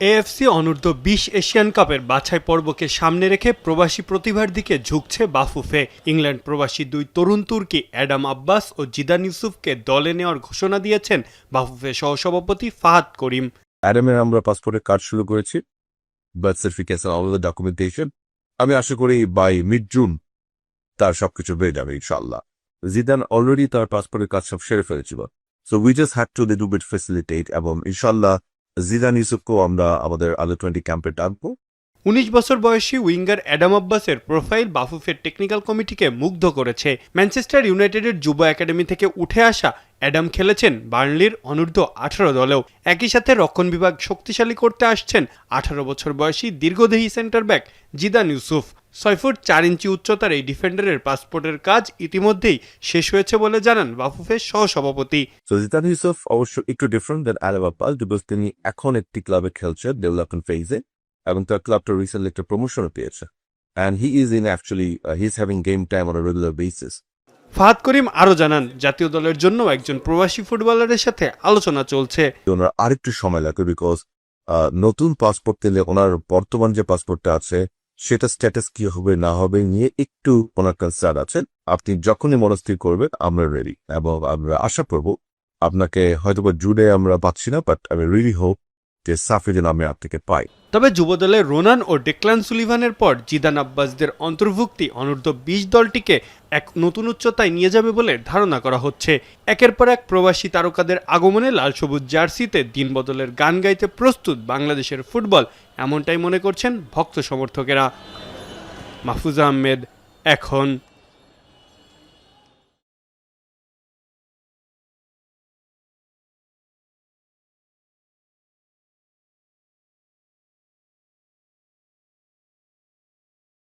AFC অনূর্ধ্ব-20 Asian কাপের বাছাই পর্বকে সামনে রেখে প্রবাসী প্রতিভার দিকে ঝুঁকছে বাফুফে। ইংল্যান্ড প্রবাসী দুই তরুণ তুর্কি অ্যাডাম আব্বাস ও জিদান ইউসুফকে দলে নেওয়ার ঘোষণা দিয়েছেন বাফুফে সহসভাপতি ফাহাদ করিম। অ্যাডামের আমরা পাসপোর্টের কাজ শুরু করেছি, birth certification, all the documentation. আমি আশা করি বাই মিড জুন তার সবকিছু বেড়ে যাবে ইনশাল্লাহ। জিদান অলরেডি তার পাসপোর্টের কাজ সব সেরে ফেলেছিল, so we just had to little bit facilitate, এবং ইনশাল্লাহ জিদান ইউসুফকেও আমরা আমাদের আন্ডার-20 ক্যাম্পে টানবো। 19 বছর বয়সী উইঙ্গার অ্যাডাম আব্বাসের প্রোফাইল বাফুফের টেকনিক্যাল কমিটিকে মুগ্ধ করেছে। ম্যানচেস্টার ইউনাইটেডের যুব একাডেমি থেকে উঠে আসা অ্যাডাম খেলেছেন বার্নলির অনূর্ধ্ব-18 দলেও। একই সাথে রক্ষণ বিভাগ শক্তিশালী করতে আসছেন 18 বছর বয়সী দীর্ঘদেহী centre back Zidan Yusuf. 6 foot 4 inch উচ্চতার এই ডিফেন্ডারের পাসপোর্টের কাজ ইতিমধ্যেই শেষ হয়েছে বলে জানান বাফুফের সহসভাপতি। জিদান ইউসুফ অবশ্য একটু different than Adam Abbas, because তিনি এখন একটি ক্লাবে খেলছে ডেভেলপমেন্ট ফেজে, এবং তার ক্লাবটা রিসেন্টলি একটা প্রমোশনও পেয়েছে। And he is having game time on a regular basis. Fahad Karim আরও জানান, জাতীয় দলের জন্য একজন প্রবাসী ফুটবলারের সাথে আলোচনা চলছে। ওনার আরেকটু সময় লাগবে, বিকজ নতুন পাসপোর্ট দিলে ওনার বর্তমান যে পাসপোর্টটা আছে সেটা স্ট্যাটাস কি হবে না হবে নিয়ে একটু ওনার কনসার্ন আছে। আপনি যখনই মনস্থির করবেন আমরা রেডি, এবং আমরা আশা করব আপনাকে হয়তোবা জুড়ে আমরা পাচ্ছি না, বাট আমি রিয়েলি হোপ যে সাফে যেন আমি আপনাকে পাই। তবে যুবদলের রোনান ও ডেক্লান সুলিভানের পর জিদান আব্বাসদের অন্তর্ভুক্তি অনূর্ধ্ব-20 দলটিকে এক নতুন উচ্চতায় নিয়ে যাবে বলে ধারণা করা হচ্ছে। একের পর এক প্রবাসী তারকাদের আগমনে লাল সবুজ জার্সিতে দিন বদলের গান গাইতে প্রস্তুত বাংলাদেশের ফুটবল, এমনটাই মনে করছেন ভক্ত সমর্থকেরা। মাহফুজা আহমেদ, এখন।